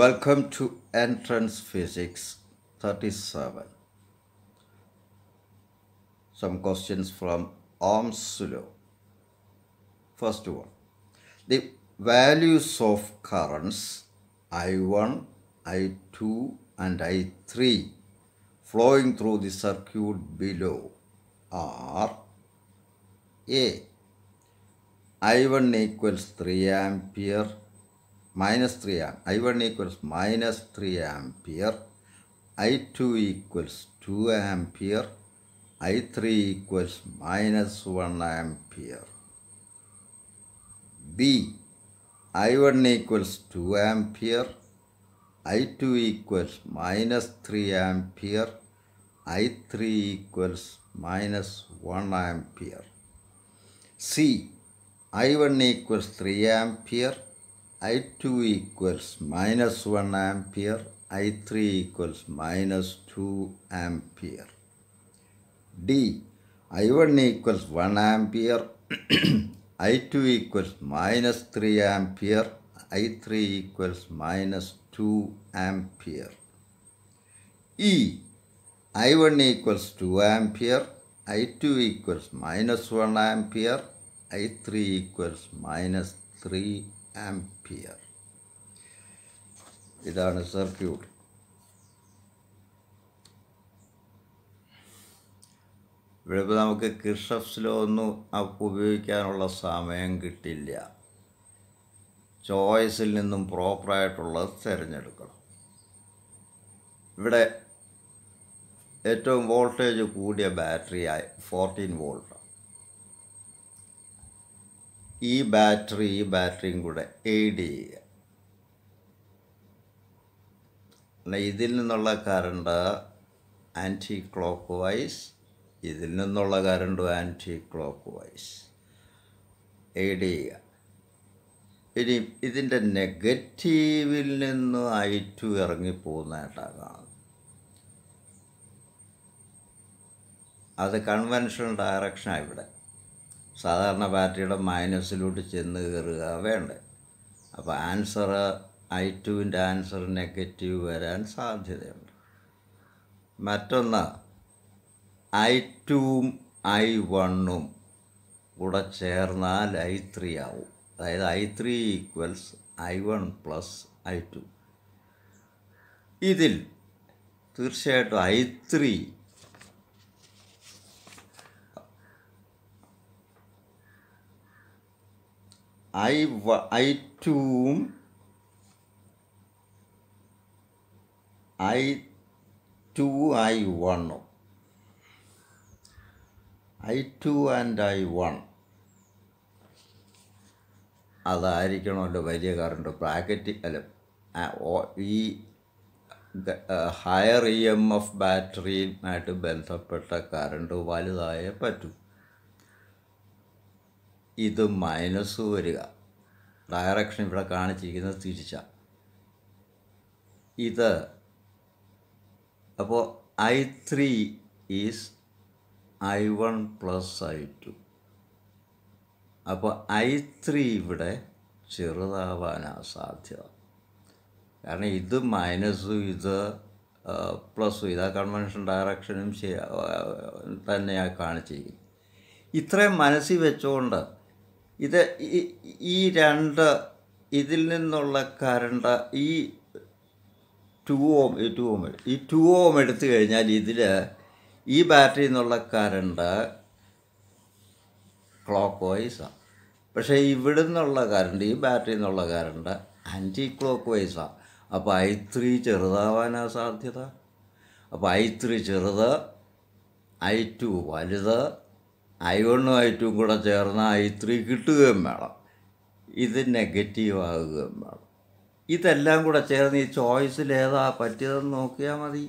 Welcome to Entrance Physics 37. Some questions from Ohm's law. First one. The values of currents I1, I2 and I3 flowing through the circuit below are A. I1 equals 3 ampere minus 3 ampere. I1 equals minus 3 ampere. I2 equals 2 ampere. I3 equals minus 1 ampere. B. I1 equals 2 ampere. I2 equals minus 3 ampere. I3 equals minus 1 ampere. C. I1 equals 3 ampere. I2 equals minus 1 ampere. I3 equals minus 2 ampere. D. I1 equals 1 ampere. I2 equals minus 3 ampere. I3 equals minus 2 ampere. E. I1 equals 2 ampere. I2 equals minus 1 ampere. I3 equals minus 3 ampere. ഇതാണ് circuit. ഇവിടെ ഇപ്പോൾ നമുക്ക് കിർഷോഫ്സ് law ഒന്നും ഉപയോഗിക്കാനുള്ള സമയം കിട്ടില്ല. ചോയ്സിൽ നിന്നും പ്രോപ്പറായിട്ടുള്ളത് തിരഞ്ഞെടുക്കണം. ഇവിടെ ഏറ്റവും വോൾട്ടേജ് കൂടിയ ബാറ്ററി 14 വോൾട്ട്. ഈ ബാറ്ററിയും കൂടെ എയ്ഡ് ചെയ്യുക. ഇതിൽ നിന്നുള്ള കറണ്ട് ആൻറ്റി ക്ലോക്ക് വൈസ്, ഇതിൽ നിന്നുള്ള കറണ്ടും ആൻറ്റി ക്ലോക്ക് വൈസ് എയ്ഡ് ചെയ്യുക. ഇനി ഇതിൻ്റെ നെഗറ്റീവിൽ നിന്ന് I2 ഇറങ്ങിപ്പോകുന്നതായിട്ടാണ് കാണുന്നത്. അത് കൺവെൻഷണൽ ഡയറക്ഷനാണ്. ഇവിടെ സാധാരണ ബാറ്ററിയുടെ മൈനസിലോട്ട് ചെന്ന് കയറുക വേണ്ടേ. അപ്പോൾ ആൻസർ I2ൻ്റെ ആൻസർ നെഗറ്റീവ് വരാൻ സാധ്യതയുണ്ട്. മറ്റൊന്ന് I2ഉം I1ഉം കൂടെ ചേർന്നാൽ I3 ആവും. അതായത് I3 equals I1 plus I2. ഇതിൽ തീർച്ചയായിട്ടും I2ഉം I1ഉം I2 ആൻഡ് I1 അതായിരിക്കണമല്ലോ വലിയ കറണ്ട്. ബ്രാക്കറ്റ് അല്ല, ഈ ഹയർ EMF ബാറ്ററിയുമായിട്ട് ബന്ധപ്പെട്ട കറണ്ട് വലുതായേ പറ്റൂ. ഇത് മൈനസ് വരിക. ഡയറക്ഷൻ ഇവിടെ കാണിച്ചിരിക്കുന്നത് തിരിച്ചാണ്. ഇത് അപ്പോൾ I3 is I1 plus I2. അപ്പോൾ I3 ഇവിടെ ചെറുതാവാനാണ് സാധ്യത. കാരണം ഇത് മൈനസും ഇത് പ്ലസും, ഇതാ കൺവെൻഷൻ ഡയറക്ഷനും തന്നെയാണ് കാണിച്ചിരിക്കുന്നത്. ഇത്രയും മനസ്സിൽ വെച്ചുകൊണ്ട് ഈ രണ്ട് ഇതിൽ നിന്നുള്ള കറണ്ട് ഈ 2 ഓം എടുത്തു കഴിഞ്ഞാൽ ഇതിൽ ഈ ബാറ്ററിയിൽ നിന്നുള്ള കറണ്ട് ക്ലോക്ക് വൈസാണ്. പക്ഷേ ഇവിടെ നിന്നുള്ള കറണ്ട്, ഈ ബാറ്ററിയിൽ നിന്നുള്ള കറണ്ട് ആൻറ്റി ക്ലോക്ക് വൈസാണ്. അപ്പോൾ I3 ചെറുതാവാനാണ് സാധ്യത. അപ്പോൾ I3 ചെറുത്, I2 വലുത്. I1ഉം I2ഉം കൂടെ ചേർന്ന് I3 കിട്ടുകയും വേണം. ഇത് നെഗറ്റീവ് ആകുകയും വേണം. ഇതെല്ലാം കൂടെ ചേർന്ന് ഈ ചോയ്സിൽ ഏതാ പറ്റിയതെന്ന് നോക്കിയാൽ മതി.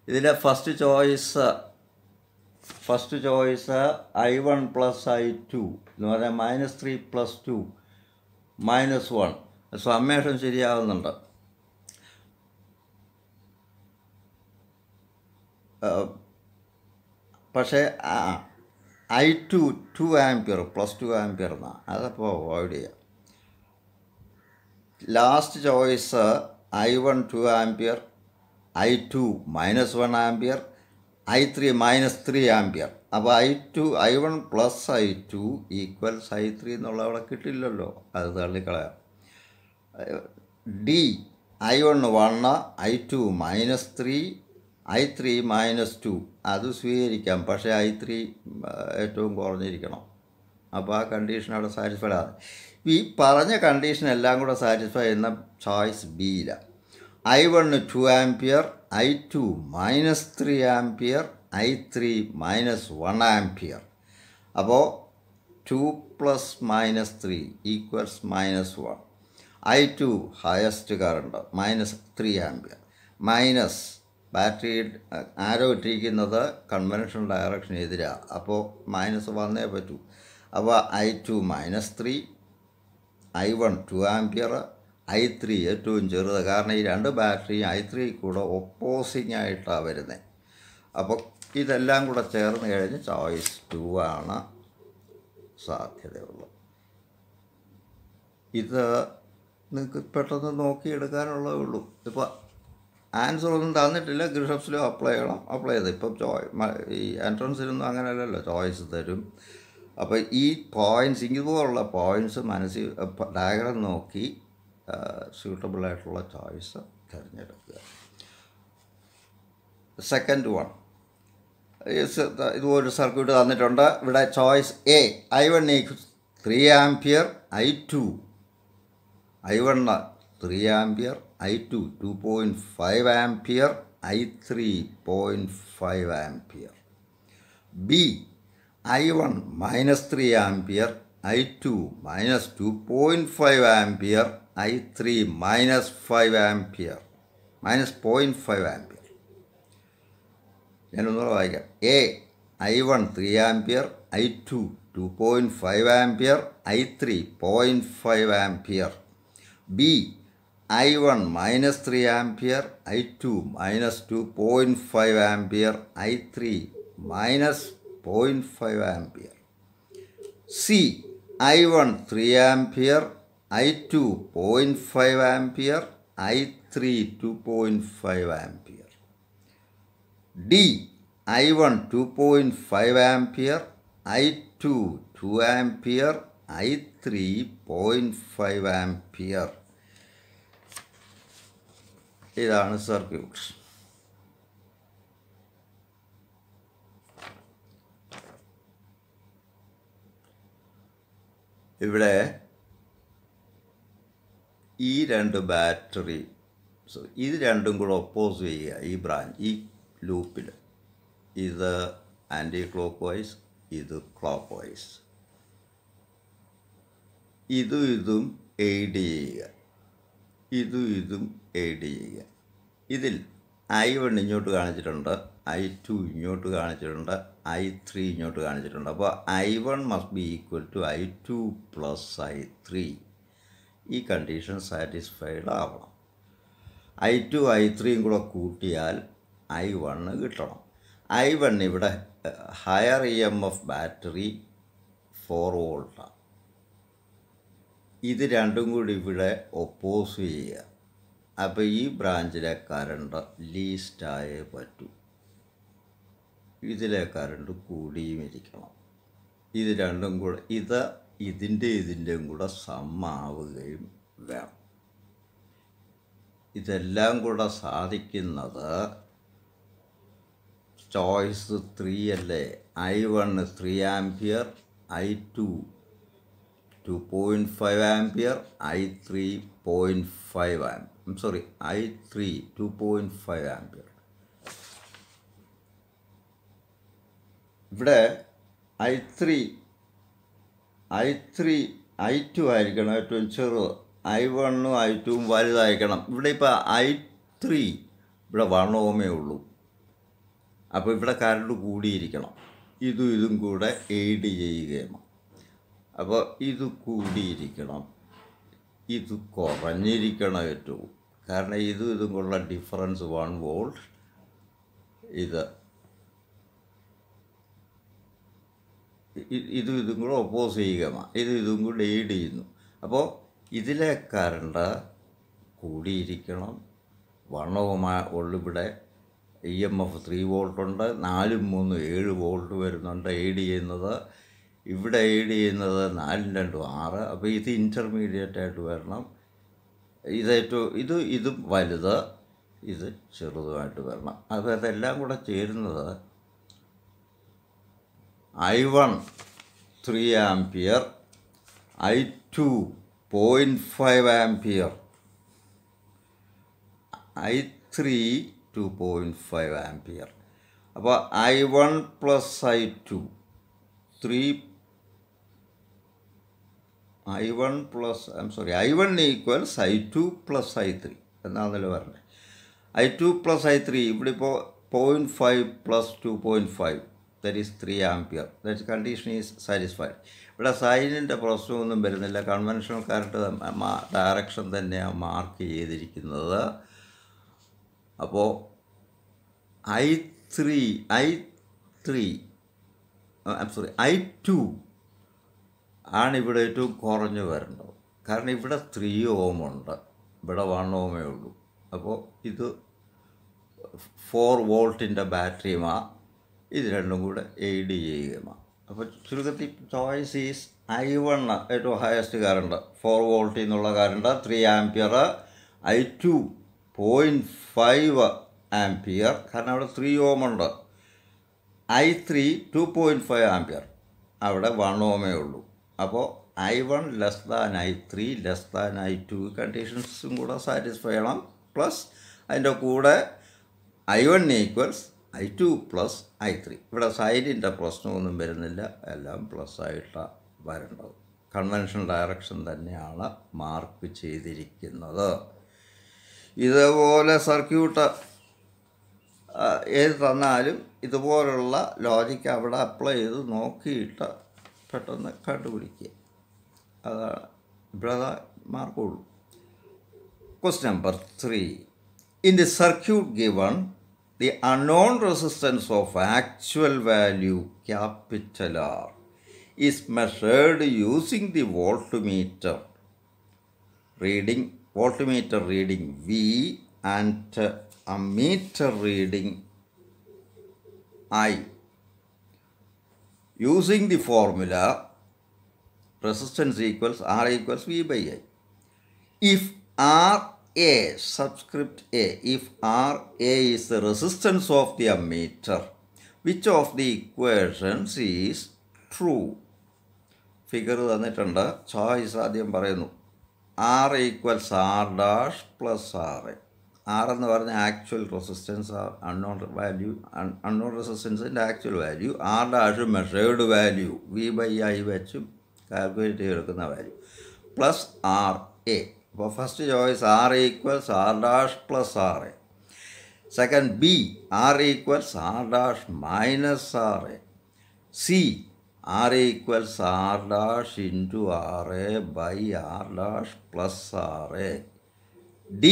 ഇതിലെ first choice I1 plus I2 എന്ന് പറഞ്ഞാൽ -3 പ്ലസ് 2 -1. സമ്മേഷൻ ശരിയാവുന്നുണ്ട്. പക്ഷേ I2 2 ആംപിയർ പ്ലസ് 2 ആംപിയർ എന്നാണ്. അതപ്പോൾ അവോയ്ഡ് ചെയ്യാം. Last choice I1 2 ampere, I2 -1 ampere, I3 -3 ampere. അപ്പോൾ I1 plus I2 equals I3 എന്നുള്ള അവിടെ കിട്ടില്ലല്ലോ, അത് തള്ളിക്കളയാം. ഡി I1 1, I2 -3, I3 -2 അത് സ്വീകരിക്കാം. പക്ഷേ I3 ഏറ്റവും കുറഞ്ഞിരിക്കണം. അപ്പോൾ ആ കണ്ടീഷൻ അവിടെ സാറ്റിസ്ഫൈഡ് ആണ്. ഈ പറഞ്ഞ കണ്ടീഷൻ എല്ലാം കൂടെ സാറ്റിസ്ഫൈ ചെയ്യുന്ന ചോയ്സ് ബിയിലാണ്. I1 2 ampere, I2 -3 ampere, I3 -1 ampere. അപ്പോൾ 2 + -3 equals -1. I2 highest current -3 ampere. Minus battery arrow ഇട്ടിരിക്കുന്നത് കൺവെൻഷണൽ ഡയറക്ഷൻ എതിരാണ്. അപ്പോൾ മൈനസ് വന്നേ പറ്റൂ. അപ്പോൾ I2 -3, I1 2 ആംപിയർ, I3 ഏറ്റവും ചെറുത്. കാരണം ഈ രണ്ട് ബാറ്ററിയും I3 കൂടെ ഒപ്പോസിങ് ആയിട്ടാണ് വരുന്നത്. അപ്പോൾ ഇതെല്ലാം കൂടെ ചേർന്ന് കഴിഞ്ഞ് ചോയ്സ് 2 ആണ് സാധ്യതയുള്ളത്. ഇത് നിങ്ങൾക്ക് പെട്ടെന്ന് നോക്കിയെടുക്കാനുള്ളതേ ഉള്ളൂ. ഇപ്പോൾ ആൻസർ ഒന്നും തന്നിട്ടില്ല, ഗ്രിഷപ്സിലും അപ്ലൈ ചെയ്ത്. ഇപ്പം ഈ എൻട്രൻസിലൊന്നും അങ്ങനെയല്ലല്ലോ, ചോയ്സ് തരും. അപ്പോൾ ഈ പോയിൻറ്റ്സ്, ഇതുപോലുള്ള പോയിൻറ്റ്സ് മനസ്സിൽ ഡയഗ്രം നോക്കി സ്യൂട്ടബിളായിട്ടുള്ള ചോയ്സ് തിരഞ്ഞെടുക്കുക. സെക്കൻഡ് വൺ, ഇതുപോലൊരു സർക്യൂട്ട് തന്നിട്ടുണ്ട്. ഇവിടെ choice A I1 3 ampere, I1 3 ampere, I2 2.5 ampere, I3 0.5 ampere. B I1 -3 ampere, I2 -2.5 ampere, I3 -5 ampere, -0.5 ampere. ഞാനൊന്നുകൂടെ വായിക്കാം. A I1 3 ampere, I2 2.5 ampere, I3 0.5 ampere. B I1 -3 ampere, I2 -2.5 ampere, I3 -0.5 ampere. C I1 3 ampere, I2 0.5 ampere, I3 2.5 ampere. D I1 2.5 ampere, I2 2 ampere, I3 0.5 ampere. ഇതാണ് circuit. ഇവിടെ ഈ രണ്ട് battery, ഇത് രണ്ടും കൂടെ oppose ചെയ്യുക. ഈ branch, ഈ ലൂപ്പിൽ ഇത് ആൻറ്റി ക്ലോക്ക് വൈസ്, ഇത് ക്ലോക്ക് വൈസ്. ഇതും എയ്ഡ് ചെയ്യുക, ഇതും എയ്ഡ് ചെയ്യുക. ഇതിൽ I1 ഇങ്ങോട്ട് കാണിച്ചിട്ടുണ്ട്, I2 ഇങ്ങോട്ട് കാണിച്ചിട്ടുണ്ട്, I3 ഇങ്ങോട്ട് കാണിച്ചിട്ടുണ്ട്. അപ്പോൾ I1 must be equal to I2 + I3. ഈ കണ്ടീഷൻ സാറ്റിസ്ഫൈഡ് ആവണം. I2 I3യും കൂടെ കൂട്ടിയാൽ I1 കിട്ടണം. I1 ഇവിടെ ഹയർ EMF ബാറ്ററി 4 വോൾട്ടാണ്. ഇത് രണ്ടും കൂടി ഇവിടെ ഒപ്പോസ് ചെയ്യുക. അപ്പോൾ ഈ ബ്രാഞ്ചിലെ കറണ്ട് ലീസ്റ്റായേ പറ്റൂ. ഇതിലെ കറണ്ട് കൂടിയും ഇരിക്കണം. ഇത് രണ്ടും കൂടെ ഇതിൻ്റെയും കൂടെ സമ്മാവുകയും വേണം. ഇതെല്ലാം കൂടെ സാധിക്കുന്നത് ചോയ്സ് 3 അല്ലേ. I1 3 ampere, I2 2.5 ampere, I3 0.5 ampere. I3 2.5 ampere. ഇവിടെ I2 ആയിരിക്കണം ഏറ്റവും ചെറുത്. I1ഉം I2ഉം വലുതായിരിക്കണം. ഇവിടെ ഇപ്പോൾ I3 ഇവിടെ 1 ഓമേ ഉള്ളൂ. അപ്പോൾ ഇവിടെ കറണ്ട് കൂടിയിരിക്കണം. ഇതും കൂടെ എയ്ഡ് ചെയ്യുകയാണ്. അപ്പോൾ ഇത് കൂടിയിരിക്കണം, ഇത് കുറഞ്ഞിരിക്കണം ഏറ്റവും. കാരണം ഇതും കൂടെ ഡിഫറൻസ് 1 വോൾട്ട്. ഇതും കൂടെ ഒപ്പോസ് ചെയ്യുകയാണ്. ഇതും കൂടെ എയ്ഡ് ചെയ്യുന്നു. അപ്പോൾ ഇതിലെ കറണ്ട് കൂടിയിരിക്കണം. 1 ohm ഉള്ളു ഇവിടെ. EMF 3 volt ഉണ്ട്. 4 3 7 വോൾട്ട് വരുന്നുണ്ട്. എയ്ഡ് ചെയ്യുന്നത് ഇവിടെ 4 2 6. അപ്പോൾ ഇത് ഇൻ്റർമീഡിയറ്റ് ആയിട്ട് വരണം. ഇതും വലുത്, ഇത് ചെറുതുമായിട്ട് വരണം. അപ്പോൾ അതെല്ലാം കൂടെ ചേരുന്നത് I1 3 ampere, I2 0.5 ampere, I3 2.5 ampere. അപ്പോൾ I1 plus I2 I1 equals I2 plus I3 എന്നാണല്ലോ പറഞ്ഞത്. I2 പ്ലസ് I3 ഇവിടെ ഇപ്പോൾ 0.5 plus 2.5 that is 3 ampere. That condition is satisfied. ഇവിടെ സൈനിൻ്റെ പ്രശ്നമൊന്നും വരുന്നില്ല. കൺവെൻഷണൽ കറണ്ട് ഡയറക്ഷൻ തന്നെയാണ് മാർക്ക് ചെയ്തിരിക്കുന്നത്. അപ്പോൾ I2 ആണ് ഇവിടെ ഏറ്റവും കുറഞ്ഞു വരേണ്ടത്. കാരണം ഇവിടെ 3 ohm ഉണ്ട്, ഇവിടെ 1 ohm ഉള്ളൂ. അപ്പോൾ ഇത് 4 വോൾട്ടിൻ്റെ ബാറ്ററിയുമാണ്. ഇത് രണ്ടും കൂടെ എയ്ഡ് ചെയ്യുകയുമാണ്. അപ്പോൾ ചുരുക്കത്തിൽ ചോയ്സ് ഈസ് I1 ഏറ്റവും ഹയസ്റ്റ് കറണ്ട്, 4 വോൾട്ടിൽ നിന്നുള്ള കറണ്ട് 3 ആംപിയർ, I2 0.5 ആംപിയർ, കാരണം അവിടെ 3 ohm ഉണ്ട്. I3 2.5 ആംപിയർ, അവിടെ 1 ohm ഉള്ളൂ. അപ്പോൾ I1 less than I3 less than I2 കണ്ടീഷൻസും കൂടെ സാറ്റിസ്ഫൈ ചെയ്യണം. പ്ലസ് അതിൻ്റെ കൂടെ I1 equals I2 plus I3. ഇവിടെ സൈഡിൻ്റെ പ്രശ്നമൊന്നും വരുന്നില്ല, എല്ലാം പ്ലസ് ആയിട്ടാണ് വരേണ്ടത്. കൺവെൻഷണൽ ഡയറക്ഷൻ തന്നെയാണ് മാർക്ക് ചെയ്തിരിക്കുന്നത്. ഇതുപോലെ സർക്യൂട്ട് ഏത് തന്നാലും ഇതുപോലുള്ള ലോജിക്ക് അവിടെ അപ്ലൈ ചെയ്ത് നോക്കിയിട്ട് പെട്ടെന്ന് കണ്ടുപിടിക്കുക. അതാണ് ഇവിടെ മാർക്കുള്ളൂ. Question number 3. In the circuit given, the unknown resistance of actual value capital R is measured using the voltmeter reading V and ammeter reading I. Using the formula resistance equals R equals V by I. If RA, subscript A, if RA is the resistance of the ammeter, which of the equations is true? Figure തന്നിട്ടുണ്ട്. Choice ആദ്യം പറയുന്നു. R equals R dash plus R. R എന്ന് പറഞ്ഞ actual resistance, unknown റെസിസ്റ്റൻസിൻ്റെ actual value. R dash measured value V by I വെച്ചും calculate ചെയ്തെടുക്കുന്ന value, plus RA. അപ്പോൾ first choice R equals R dash plus RA. Second B, R equals R dash minus RA. C, R equals R dash into RA by R dash plus RA. D,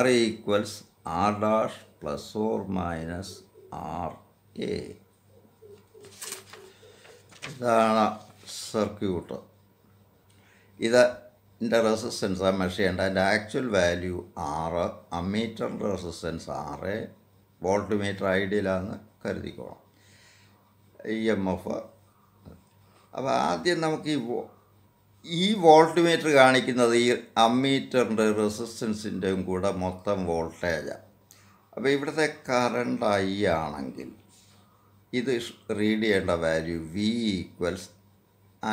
R equals R dash plus or minus RA. ഇതാണ് circuit. ഇതിൻ്റെ resistance measure ചെയ്യേണ്ട. അതിൻ്റെ actual value 6, അമ്മീറ്ററിൻ്റെ resistance 6, volt meter ഐഡിയലാണെന്ന് കരുതിക്കോളാം. EMF. അപ്പോൾ ആദ്യം നമുക്ക് ഈ വോൾട്ട് മീറ്റർ കാണിക്കുന്നത് ഈ അമ്മീറ്ററിൻ്റെ റെസിസ്റ്റൻസിൻ്റെയും കൂടെ മൊത്തം വോൾട്ടേജാണ്. അപ്പോൾ ഇവിടുത്തെ കറണ്ട് I ആണെങ്കിൽ ഇത് റീഡ് ചെയ്യേണ്ട value V equals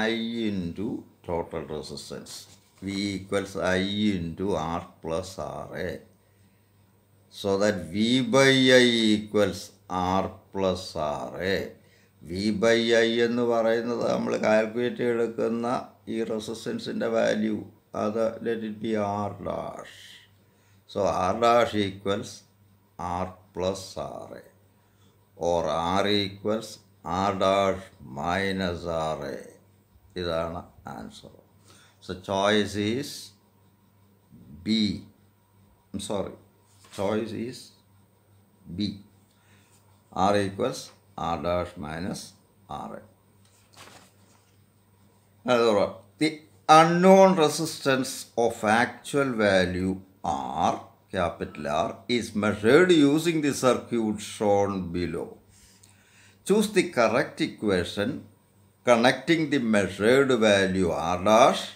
I into total resistance. V equals I into R plus RA. So that V by I equals R plus RA. V by I എന്ന് പറയുന്നത് നമ്മൾ കാൽക്കുലേറ്റ് ചെയ്തെടുക്കുന്ന ഈ റെസിസ്റ്റൻസിൻ്റെ വാല്യൂ, അത് let it be R dash. So R dash equals R plus RA or R equals R dash minus RA. ഇതാണ് answer. So choice is B. Choice is B. R equals R dash minus RA. The unknown resistance of actual value R, capital R, is measured using the circuit shown below. Choose the correct equation connecting the measured value R dash,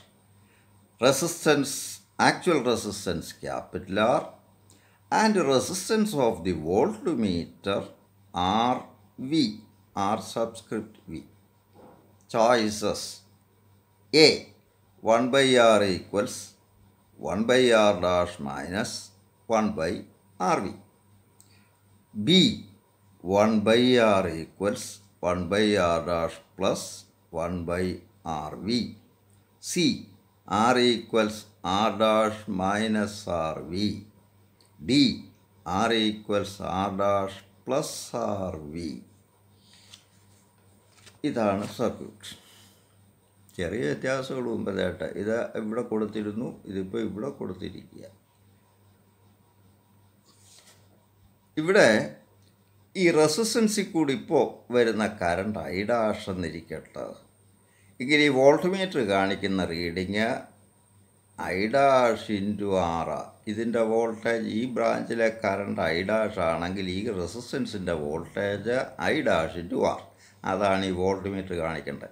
resistance, actual resistance capital R, and resistance of the voltmeter RV, R subscript V. Choices: A, 1 by R equals 1 by R dash minus 1 by RV. B, 1 by R equals 1 by R dash plus 1 by RV. C, R equals R dash minus RV. D, R equals R dash plus RV. ഇതാണ് circuit. ചെറിയ വ്യത്യാസങ്ങളും മുമ്പതായിട്ട് ഇത് ഇവിടെ കൊടുത്തിരുന്നു, ഇതിപ്പോൾ ഇവിടെ കൊടുത്തിരിക്കുക. ഇവിടെ ഈ റെസിസ്റ്റൻസിൽ കൂടി ഇപ്പോൾ വരുന്ന കറണ്ട് ഐ ഡാഷ് എന്നിരിക്കട്ടെ. ഇങ്ങനെ ഈ വോൾട്ട്മീറ്റർ കാണിക്കുന്ന reading I dash into R. ഇതിൻ്റെ വോൾട്ടേജ്, ഈ ബ്രാഞ്ചിലെ കറണ്ട് ഐ ഡാഷ് ആണെങ്കിൽ ഈ റെസിസ്റ്റൻസിൻ്റെ voltage I dash into R. അതാണ് ഈ വോൾട്ട്മീറ്റർ കാണിക്കേണ്ടത്.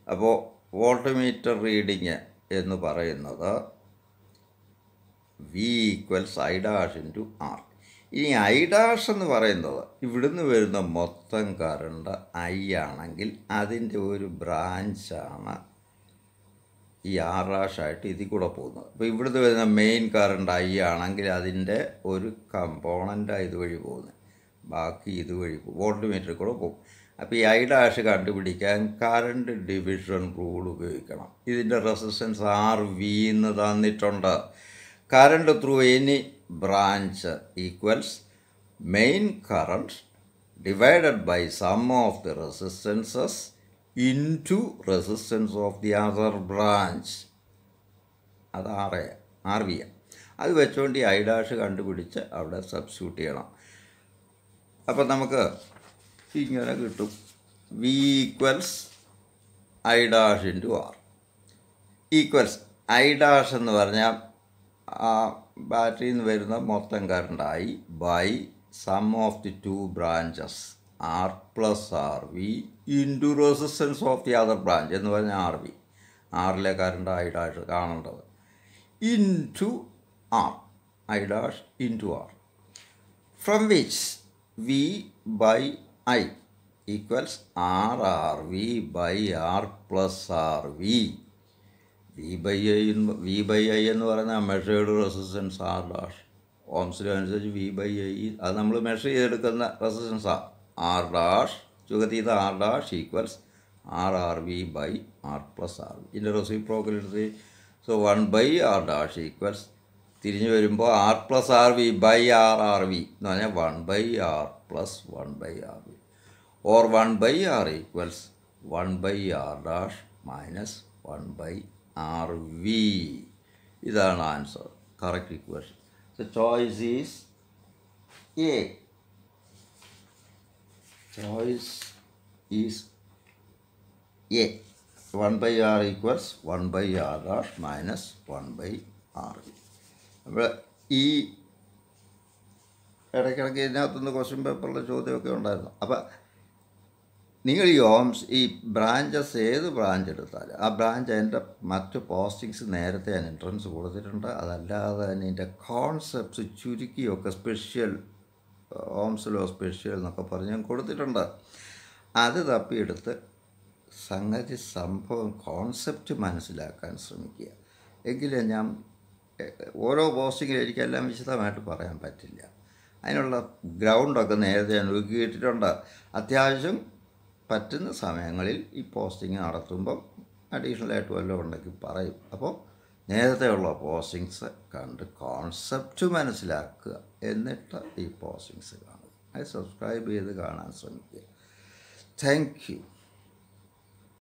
അപ്പോൾ വോൾട്ട്മീറ്റർ റീഡിങ് എന്ന് പറയുന്നത് V equals I dash into R. ഇനി ഐ ഡാഷ് എന്ന് പറയുന്നത് ഇവിടുന്ന് വരുന്ന മൊത്തം കറണ്ട് ഐ ആണെങ്കിൽ അതിൻ്റെ ഒരു ബ്രാഞ്ചാണ് ഈ ആർ ഡാഷായിട്ട് ഇതിൽ കൂടെ പോകുന്നത്. അപ്പോൾ ഇവിടുന്ന് വരുന്ന മെയിൻ കറണ്ട് ഐ ആണെങ്കിൽ അതിൻ്റെ ഒരു കമ്പോണൻ്റാണ് ഇതുവഴി പോകുന്നത്, ബാക്കി ഇതുവഴി വോൾട്ട്മീറ്ററിൽ കൂടെ പോകും. അപ്പോൾ ഈ ഐ ഡാഷ് കണ്ടുപിടിക്കാൻ കറണ്ട് ഡിവിഷൻ റൂൾ ഉപയോഗിക്കണം. ഇതിൻ്റെ റെസിസ്റ്റൻസ് ആർ വി എന്ന് തന്നിട്ടുണ്ട്. Current through any branch equals main current divided by sum of the resistances into resistance of the other branch. അത് ആർ വി. അത് വെച്ചുകൊണ്ട് ഈ ഐ ഡാഷ് കണ്ടുപിടിച്ച് അവിടെ സബ്സ്റ്റിറ്റ്യൂട്ട് ചെയ്യണം. അപ്പം നമുക്ക് ഇങ്ങനെ കിട്ടും, V equals I dash into R equals I dash എന്ന് പറഞ്ഞാൽ ആ ബാറ്ററിയിൽ നിന്ന് വരുന്ന മൊത്തം കറണ്ടായി by sum of the two branches R plus R V into resistance of the other branch എന്ന് പറഞ്ഞാൽ ആർ വി. ആറിലെ കറണ്ട് ഐ ഡാഷ് കാണേണ്ടത് into R, I dash into R, from which V by I equals R R V by R plus R V. V by I എന്ന് പറയുന്ന measured resistance R dash. ഓംസിലനുസരിച്ച് V by I അത് നമ്മൾ measure ചെയ്തെടുക്കുന്ന റെസിസ്റ്റൻസാണ്. R dash ചുകത്തീത R dash equals R R V by R plus R V. ഇതിൻ്റെ reciprocal എടുത്ത് so 1 by R dash equals തിരിഞ്ഞ് വരുമ്പോൾ R plus R V by R R V എന്ന് പറഞ്ഞാൽ 1 by R plus 1 by R V, or 1 by R equals 1 by R dash minus 1 by R V. ഇതാണ് answer, correct equation. The choice is A. Choice is A. 1 by R equals 1 by R dash minus 1 by R. അപ്പോൾ ഈ ഇടയ്ക്കിടയ്ക്ക് ഇതിനകത്തുനിന്ന് question പേപ്പറിലെ ചോദ്യമൊക്കെ ഉണ്ടായിരുന്നു. അപ്പോൾ നിങ്ങൾ ഈ branches ഏത് ബ്രാഞ്ച് എടുത്താലും ആ ബ്രാഞ്ച് അതിൻ്റെ മറ്റ് പോസ്റ്റിങ്സ് നേരത്തെ ഞാൻ എൻട്രൻസ് കൊടുത്തിട്ടുണ്ട്. അതല്ലാതെ തന്നെ ഇതിൻ്റെ കോൺസെപ്റ്റ്സ് ചുരുക്കിയൊക്കെ സ്പെഷ്യൽ ഓംസിലോ സ്പെഷ്യൽ എന്നൊക്കെ പറഞ്ഞ് ഞാൻ കൊടുത്തിട്ടുണ്ട്. അത് തപ്പിയെടുത്ത് സംഭവം കോൺസെപ്റ്റ് മനസ്സിലാക്കാൻ ശ്രമിക്കുക. എങ്കിലും ഞാൻ ഓരോ പോസ്റ്റിങ്ങിലും എനിക്കെല്ലാം വിശദമായിട്ട് പറയാൻ പറ്റില്ല. അതിനുള്ള ഗ്രൗണ്ടൊക്കെ നേരത്തെ ഞാൻ ഒരുക്കിയിട്ടിട്ടുണ്ട്. അത്യാവശ്യം പറ്റുന്ന സമയങ്ങളിൽ ഈ പോസ്റ്റിങ് നടത്തുമ്പം അഡീഷണലായിട്ട് വല്ലതും ഉണ്ടെങ്കിൽ പറയും. അപ്പോൾ നേരത്തെയുള്ള പോസ്റ്റിങ്സ് കണ്ട് കോൺസെപ്റ്റ് മനസ്സിലാക്കുക, എന്നിട്ട് ഈ പോസ്റ്റിങ്സ് കാണുക. അത് സബ്സ്ക്രൈബ് ചെയ്ത് കാണാൻ ശ്രമിക്കുക. Thank you.